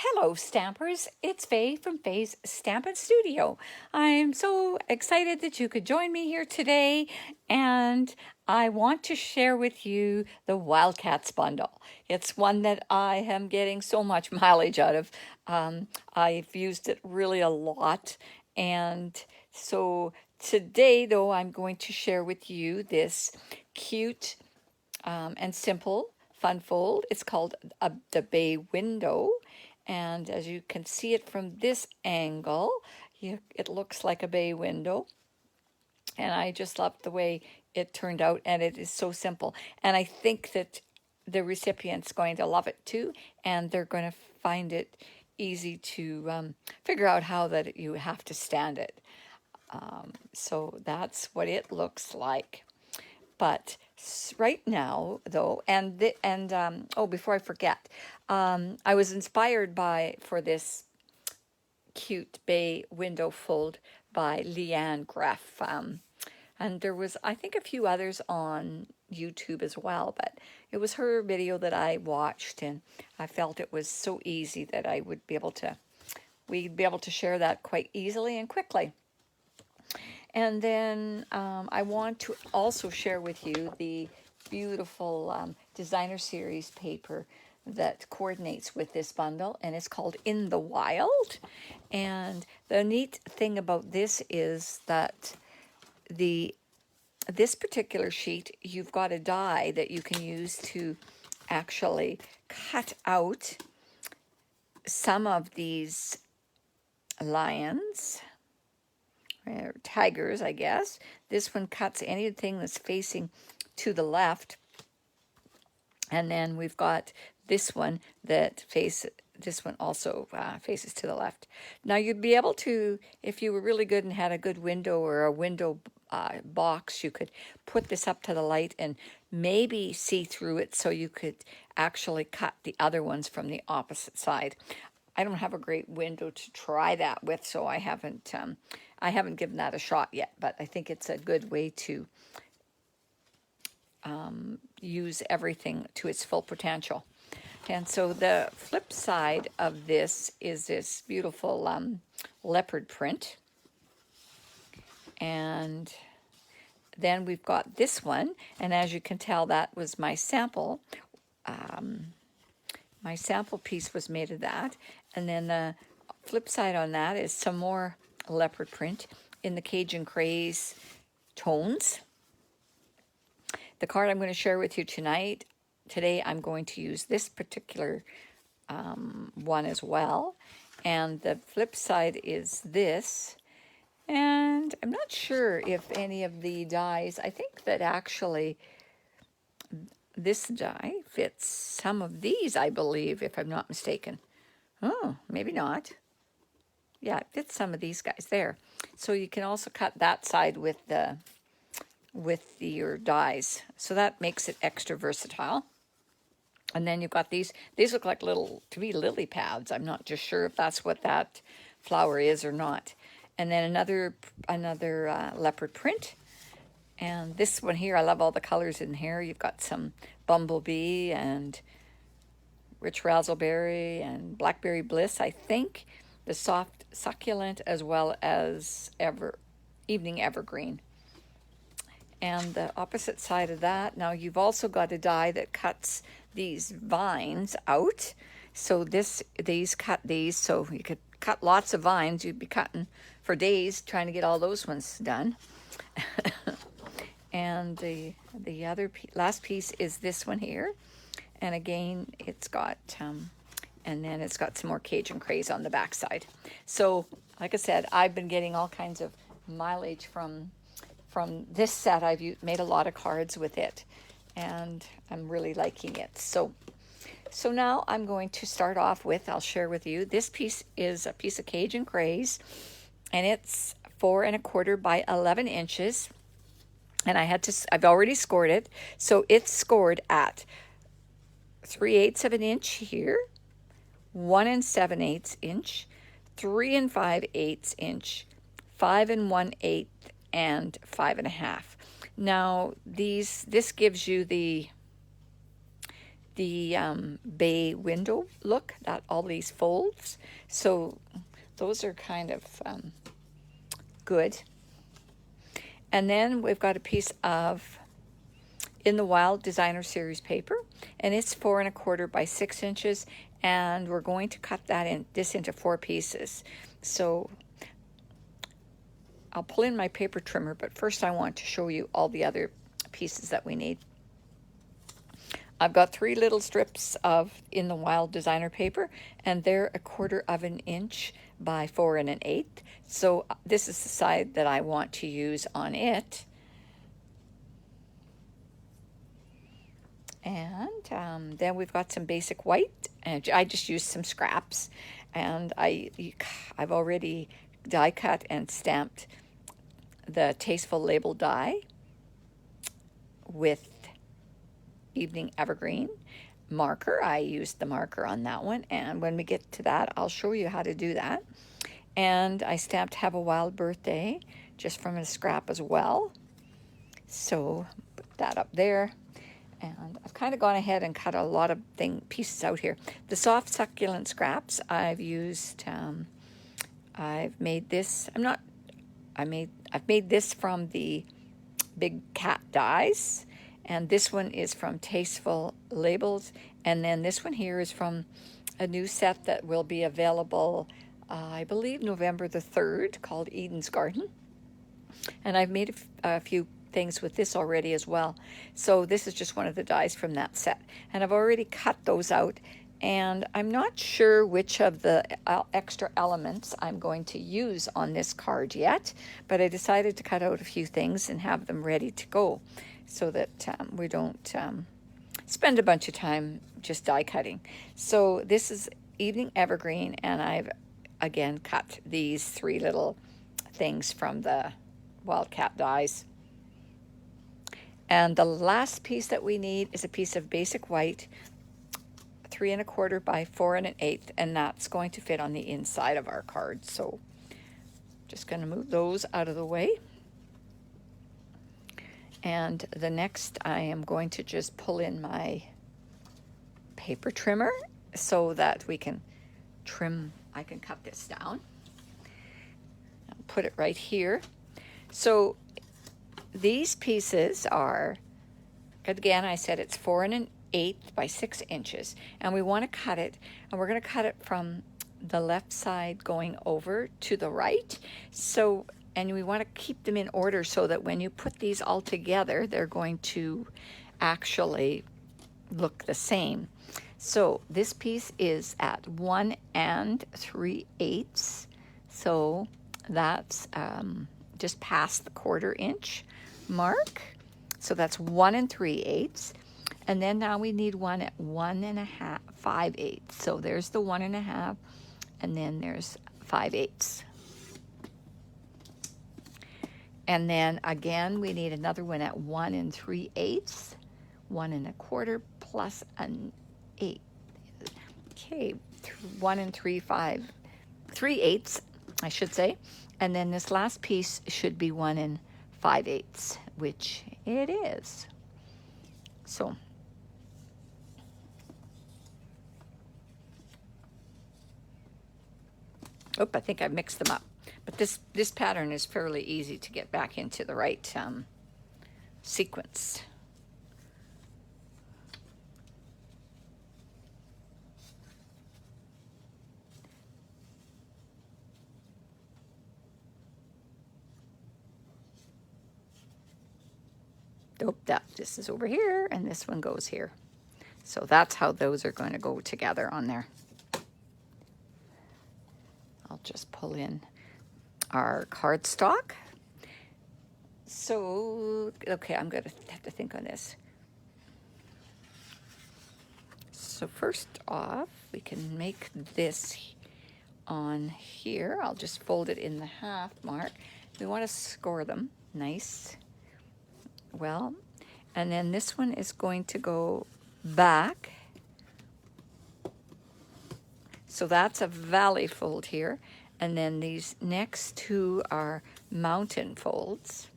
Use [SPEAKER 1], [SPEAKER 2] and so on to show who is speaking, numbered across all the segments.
[SPEAKER 1] Hello, Stampers. It's Faye from Faye's Stampin' Studio. I'm so excited that you could join me here today, and I want to share with you the Wildcats bundle. It's one that I am getting so much mileage out of. I've used it really a lot, and so today, though, I'm going to share with you this cute and simple fun fold. It's called the bay window, and as you can see it from this angle, it looks like a bay window, and I just love the way it turned out, and it is so simple, and I think that the recipient's going to love it too, and they're going to find it easy to figure out how that you have to stand it. So that's what it looks like. But right now, though, oh, before I forget, I was inspired for this cute bay window fold by Leanne Greff. And there was, I think, a few others on YouTube as well, but it was her video that I watched, and I felt it was so easy that we'd be able to share that quite easily and quickly. And then I want to also share with you the beautiful designer series paper that coordinates with this bundle, and it's called In the Wild. And the neat thing about this is that this particular sheet, you've got a die that you can use to actually cut out some of these lions, or tigers, I guess. This one cuts anything that's facing to the left. And then we've got this one this one also faces to the left. Now you'd be able to, if you were really good and had a good window or a window box, you could put this up to the light and maybe see through it, so you could actually cut the other ones from the opposite side. I don't have a great window to try that with, so I haven't given that a shot yet, but I think it's a good way to use everything to its full potential. And so the flip side of this is this beautiful leopard print. And then we've got this one, and as you can tell, that was my sample. My sample piece was made of that. And then the flip side on that is some more leopard print in the Cajun Craze tones. The card I'm going to share with you today, I'm going to use this particular one as well. And the flip side is this. And I'm not sure if any of the dies, I think that actually this die fits some of these, I believe, if I'm not mistaken. Oh, maybe not. Yeah, it fits some of these guys there. So you can also cut that side with your dies. So that makes it extra versatile. And then you've got these look like to me, lily pads. I'm not just sure if that's what that flower is or not. And then another leopard print. And this one here, I love all the colors in here. You've got some bumblebee and rich razzleberry and blackberry bliss, I think. The soft succulent, as well as evening evergreen. And the opposite side of that, now you've also got a die that cuts these vines out. So these cut these, so you could cut lots of vines. You'd be cutting for days trying to get all those ones done. And the last piece is this one here. And again, it's got, and then it's got some more Cajun Craze on the back side. So, like I said, I've been getting all kinds of mileage from this set. I've made a lot of cards with it, and I'm really liking it. So now I'm going to start off with, I'll share with you, this piece is a piece of Cajun Craze, and it's 4 1/4 by 11 inches. And I've already scored it. So it's scored at 3/8 of an inch here, 1 7/8 inch, 3 5/8 inch, 5 1/8, and 5 1/2. Now this gives you the bay window look that all these folds. So those are kind of good. And then we've got a piece of In the Wild Designer Series paper, and it's 4 1/4 by 6 inches, and we're going to cut this into 4 pieces. So I'll pull in my paper trimmer, but first I want to show you all the other pieces that we need. I've got 3 little strips of In the Wild designer paper, and they're 1/4 inch by 4 1/8. So this is the side that I want to use on it. And then we've got some basic white, and I just used some scraps, and I've already die cut and stamped the Tasteful Label die with Evening Evergreen marker. I used the marker on that one, and when we get to that, I'll show you how to do that. And I stamped Have a Wild Birthday just from a scrap as well. So put that up there. And I've kind of gone ahead and cut a lot of pieces out here. The soft succulent scraps I've used. I've made this. I've made this from the Big Cat dies, and this one is from Tasteful Labels, and then this one here is from a new set that will be available, I believe November the 3rd, called Eden's Garden. And I've made a few things with this already as well. So this is just one of the dies from that set, and I've already cut those out, and I'm not sure which of the extra elements I'm going to use on this card yet, but I decided to cut out a few things and have them ready to go so that we don't spend a bunch of time just die cutting. So this is Evening Evergreen, and I've again cut these 3 little things from the Wildcat dies. And the last piece that we need is a piece of basic white, 3 1/4 by 4 1/8, and that's going to fit on the inside of our card. So just going to move those out of the way. And the next, I am going to just pull in my paper trimmer so that we can trim. I can cut this down. I'll put it right here. So these pieces are, again, I said it's 4 1/8 by 6 inches, and we want to cut it, and we're going to cut it from the left side going over to the right. So, and we want to keep them in order so that when you put these all together, they're going to actually look the same. So this piece is at 1 3/8. So that's just past the 1/4 inch mark. So that's 1 3/8. And then now we need one at 1 1/2, 5/8. So there's the 1 1/2, and then there's 5/8. And then again, we need another one at 1 3/8, 1 1/4 plus an 8. Okay, 1 3/8, I should say. And then this last piece should be 1 5/8, which it is. So I think I've mixed them up. But this pattern is fairly easy to get back into the right sequence. This is over here, and this one goes here. So that's how those are going to go together on there. I'll just pull in our cardstock. So, okay, I'm going to have to think on this. So first off, we can make this on here. I'll just fold it in the half mark. We want to score them nice. Well, and then this one is going to go back. So that's a valley fold here. And then these next 2 are mountain folds.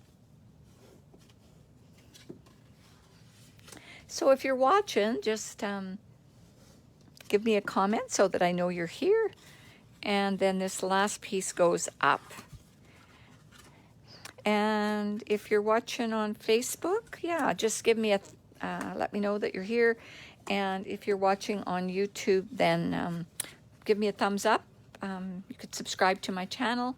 [SPEAKER 1] So if you're watching, just give me a comment so that I know you're here. And then this last piece goes up. And if you're watching on Facebook, yeah, just give me a, let me know that you're here. And if you're watching on YouTube, then give me a thumbs up. You could subscribe to my channel,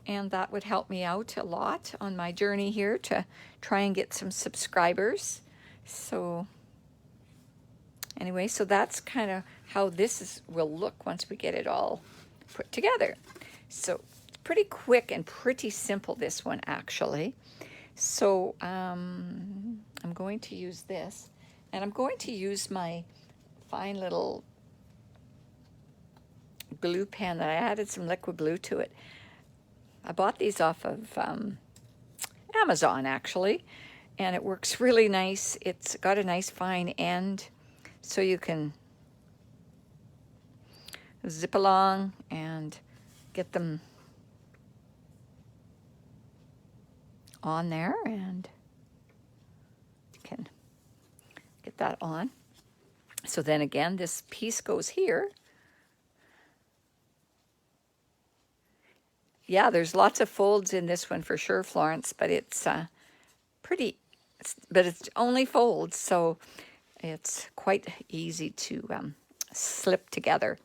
[SPEAKER 1] and that would help me out a lot on my journey here to try and get some subscribers. So anyway, so that's kind of how will look once we get it all put together. So it's pretty quick and pretty simple, this one actually. So I'm going to use this, and I'm going to use my fine little glue pen that I added some liquid glue to it. I bought these off of Amazon actually, and it works really nice. It's got a nice fine end, so you can zip along and get them on there, and you can get that on. So then again, this piece goes here. Yeah, there's lots of folds in this one for sure, Florence, but it's but it's only folds, so it's quite easy to slip together.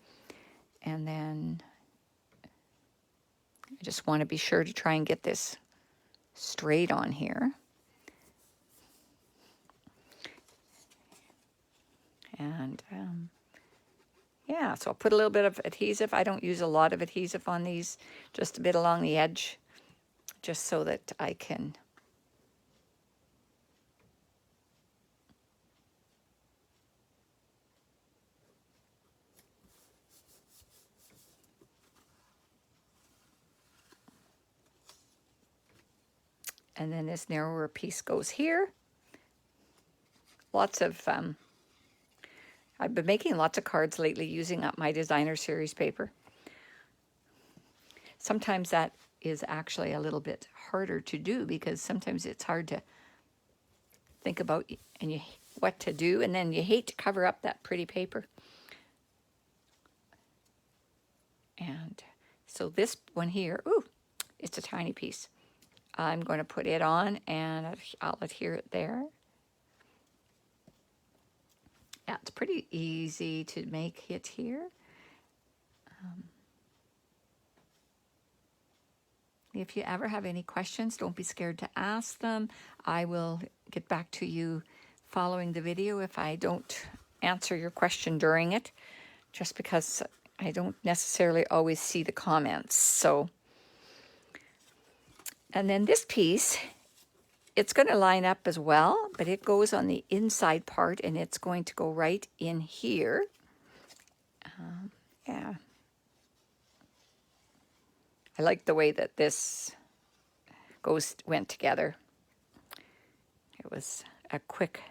[SPEAKER 1] And then I just want to be sure to try and get this straight on here. And yeah, so I'll put a little bit of adhesive. I don't use a lot of adhesive on these, just a bit along the edge, just so that I can and then this narrower piece goes here. Lots of I've been making lots of cards lately using up my designer series paper. Sometimes that is actually a little bit harder to do, because sometimes it's hard to think about what to do, and then you hate to cover up that pretty paper. And so this one here, ooh, it's a tiny piece. I'm going to put it on, and I'll adhere it there. Yeah, it's pretty easy to make it here. If you ever have any questions, don't be scared to ask them. I will get back to you following the video if I don't answer your question during it, just because I don't necessarily always see the comments. So, and then this piece, it's going to line up as well, but it goes on the inside part, and it's going to go right in here. Yeah. I like the way that this went together. It was a quick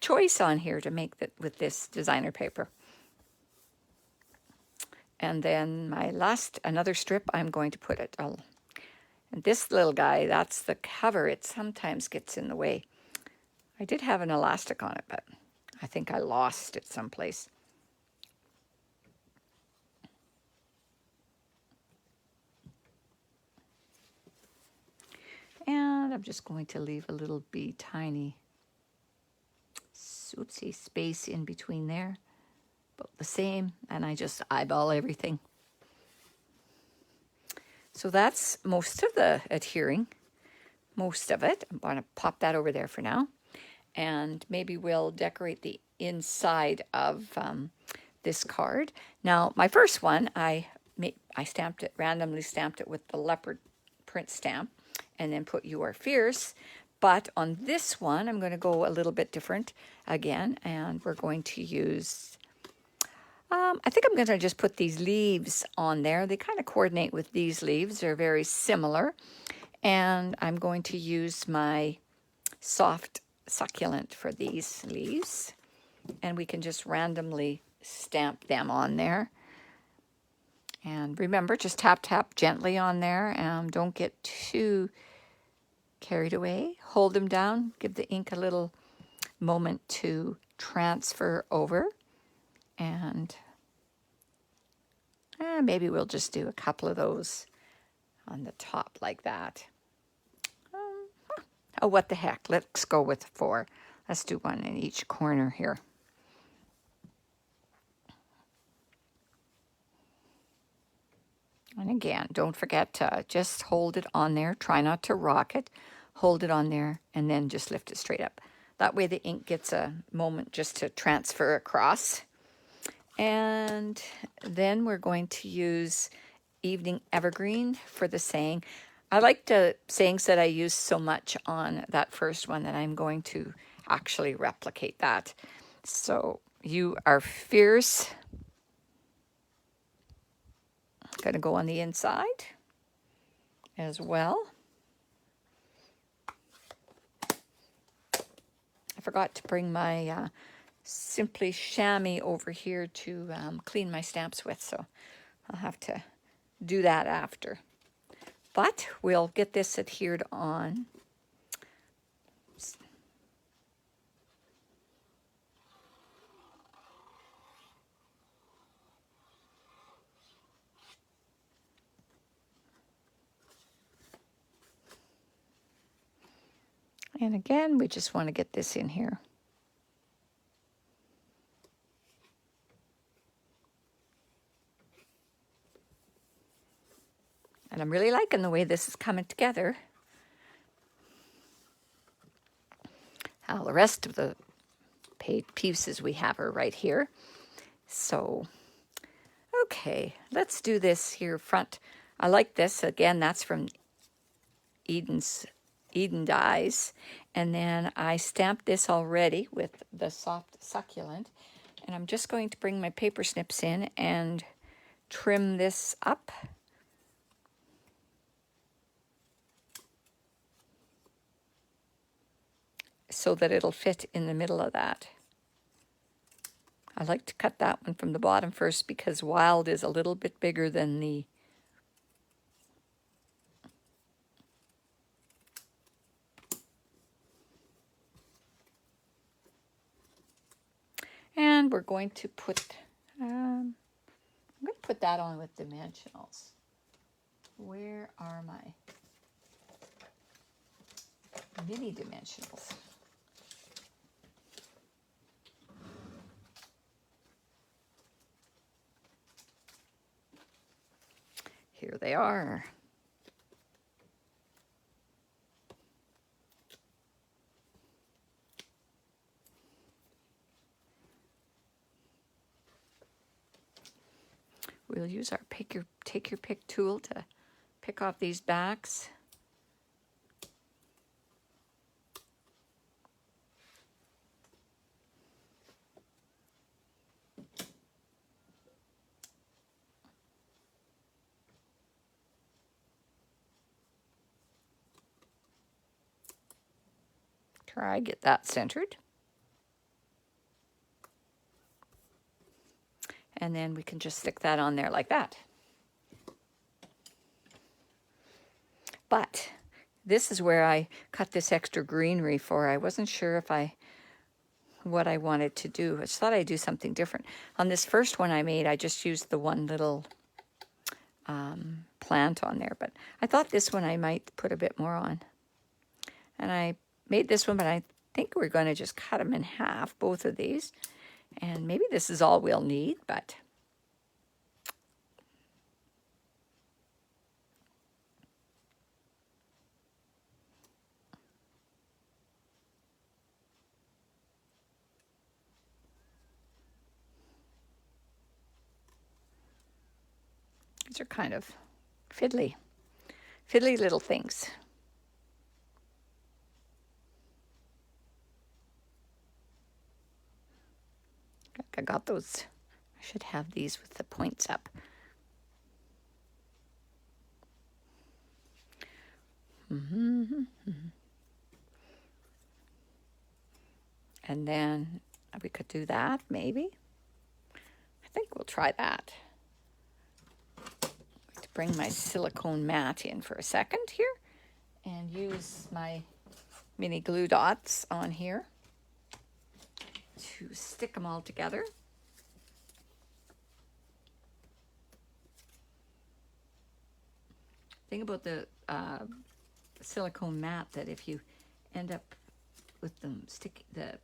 [SPEAKER 1] choice on here to make that with this designer paper. And then my another strip, I'm going to put it. And this little guy, that's the cover. It sometimes gets in the way. I did have an elastic on it, but I think I lost it someplace. And I'm just going to leave a little tiny, oopsie, space in between there. About the same, and I just eyeball everything. So that's most of the adhering, most of it. I'm going to pop that over there for now. And maybe we'll decorate the inside of this card. Now, my first one, I stamped it, randomly stamped it with the leopard print stamp, and then put "You Are Fierce." But on this one, I'm going to go a little bit different again, and we're going to use, I think I'm going to just put these leaves on there. They kind of coordinate with these leaves. They're very similar. And I'm going to use my soft succulent for these leaves. And we can just randomly stamp them on there. And remember, just tap, tap gently on there. Don't get too carried away. Hold them down. Give the ink a little moment to transfer over. And maybe we'll just do a couple of those on the top like that. Oh, what the heck? Let's go with 4. Let's do one in each corner here. And again, don't forget to just hold it on there. Try not to rock it. Hold it on there and then just lift it straight up. That way the ink gets a moment just to transfer across. And then we're going to use Evening Evergreen for the saying. I like the sayings that I use so much on that first one that I'm going to actually replicate that. So, you are fierce. Going to go on the inside as well. I forgot to bring my Simply Chamois over here to clean my stamps with, so I'll have to do that after. But we'll get this adhered on. And again, we just want to get this in here. And I'm really liking the way this is coming together. Now, the rest of the pieces we have are right here. So, okay, let's do this here front. I like this. Again, that's from Eden Dyes. And then I stamped this already with the soft succulent. And I'm just going to bring my paper snips in and trim this up. So that it'll fit in the middle of that. I like to cut that one from the bottom first because Wild is a little bit bigger than the and we're going to put I'm going to put that on with dimensionals. Where are my mini dimensionals? Here they are. We'll use our take your pick tool to pick off these backs. Try get that centered. And then we can just stick that on there like that. But this is where I cut this extra greenery for. I wasn't sure if what I wanted to do. I just thought I'd do something different. On this first one I made, I just used the one little plant on there. But I thought this one I might put a bit more on. And I made this one, but I think we're going to just cut them in half, both of these. And maybe this is all we'll need, but these are kind of fiddly little things. I got those. I should have these with the points up. And then we could do that, maybe. I think we'll try that. To bring my silicone mat in for a second here and use my mini glue dots on here. to stick them all together. Thing about the silicone mat, that if you end up with them the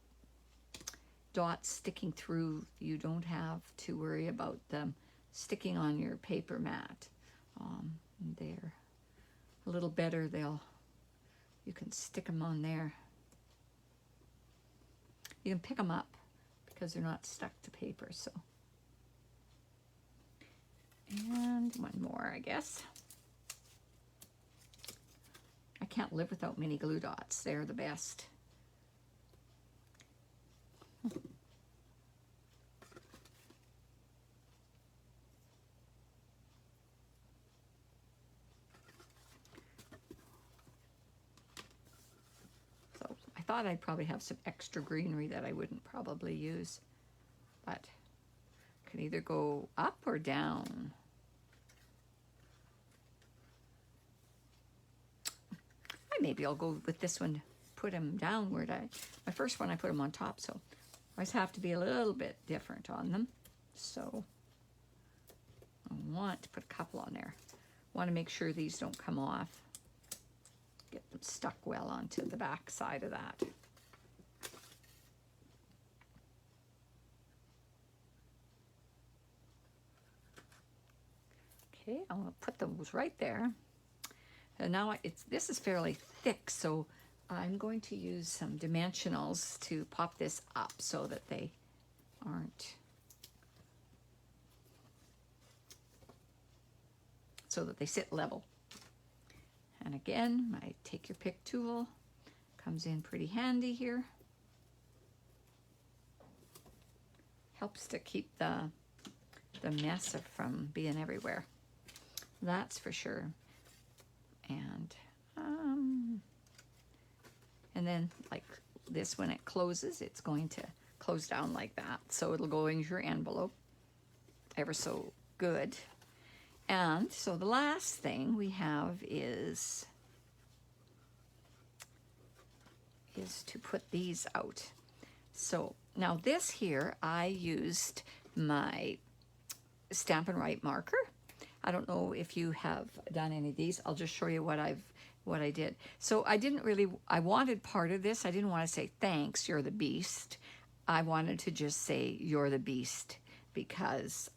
[SPEAKER 1] dots sticking through, you don't have to worry about them sticking on your paper mat. They're a little better. You can stick them on there. You can pick them up because they're not stuck to paper. So, and one more, I guess. I can't live without mini glue dots. They're the best. So I thought I'd probably have some extra greenery that I wouldn't probably use, but can either go up or down. Maybe I'll go with this one, put them downward. My first one I put them on top, so I always have to be a little bit different on them. So I want to put a couple on there. I want to make sure these don't come off. Get them stuck well onto the back side of that. Okay, I'm going to put those right there. And now this is fairly thick, so I'm going to use some dimensionals to pop this up so that they aren't, so that they sit level. And again, my take your pick tool comes in pretty handy here. Helps to keep the mess from being everywhere. That's for sure. And then like this, when it closes, it's going to close down like that. So it'll go in your envelope ever so good. And so the last thing we have is to put these out. So now this here, I used my Stampin' Write marker. I don't know if you have done any of these. I'll just show you what I did. So I wanted part of this. I didn't want to say, thanks, you're the beast. I wanted to just say, you're the beast, because,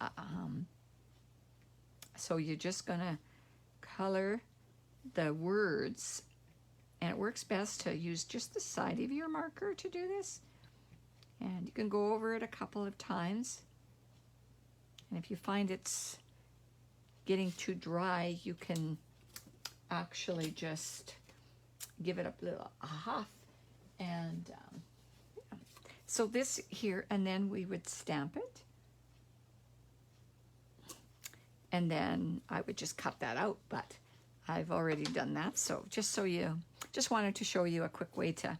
[SPEAKER 1] so you're just gonna color the words, and it works best to use just the side of your marker to do this. And you can go over it a couple of times. And if you find it's getting too dry, you can actually just give it a little huff. And yeah. So this here, and then we would stamp it. And then I would just cut that out, but I've already done that. So just wanted to show you a quick way to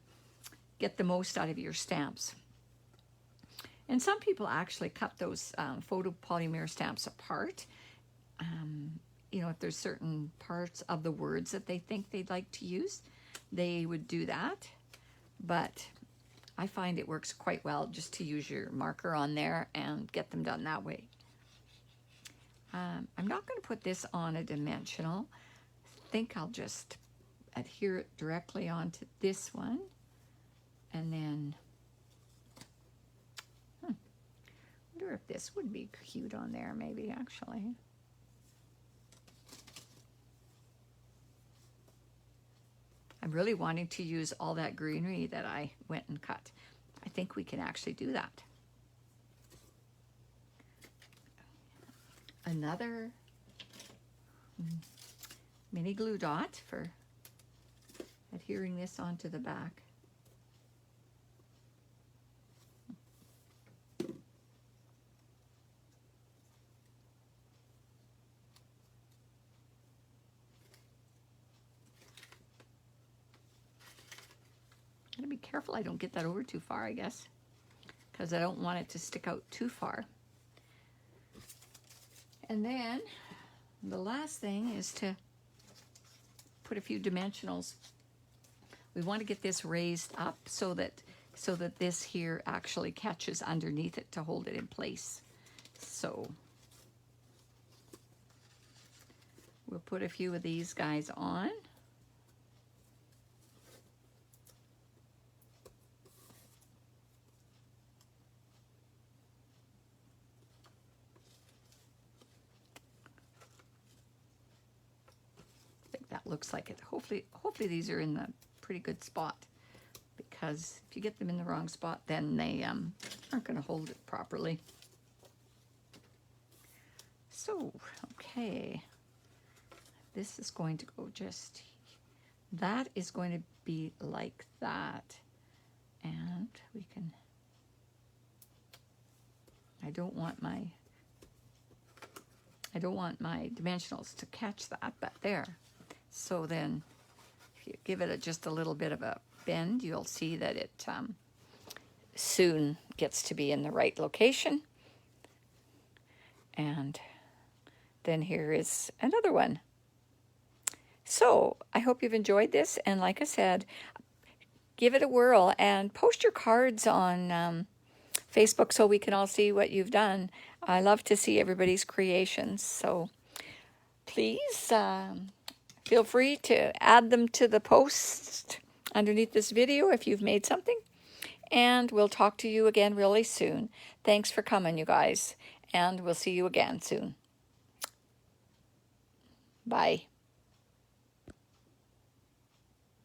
[SPEAKER 1] get the most out of your stamps. And some people actually cut those photopolymer stamps apart. You know, if there's certain parts of the words that they think they'd like to use, they would do that. But I find it works quite well just to use your marker on there and get them done that way. I'm not going to put this on a dimensional. I think I'll just adhere it directly onto this one. And then, I wonder if this would be cute on there, maybe, actually. I'm really wanting to use all that greenery that I went and cut. I think we can actually do that. Another mini glue dot for adhering this onto the back. Gotta be careful I don't get that over too far, I guess, because I don't want it to stick out too far. And then the last thing is to put a few dimensionals. We want to get this raised up so that so that this here actually catches underneath it to hold it in place. So we'll put a few of these guys on. I think that looks like it. Hopefully these are in the pretty good spot, because if you get them in the wrong spot, then they aren't going to hold it properly. So, okay, this is going to go just, that is going to be like that. And we can, I don't want my dimensionals to catch that, but there. So then if you give it just a little bit of a bend, you'll see that it soon gets to be in the right location. And then here is another one. So I hope you've enjoyed this, and like I said, give it a whirl and post your cards on Facebook so we can all see what you've done. I love to see everybody's creations, so please feel free to add them to the post underneath this video if you've made something, and we'll talk to you again really soon. Thanks for coming, you guys, and we'll see you again soon. Bye.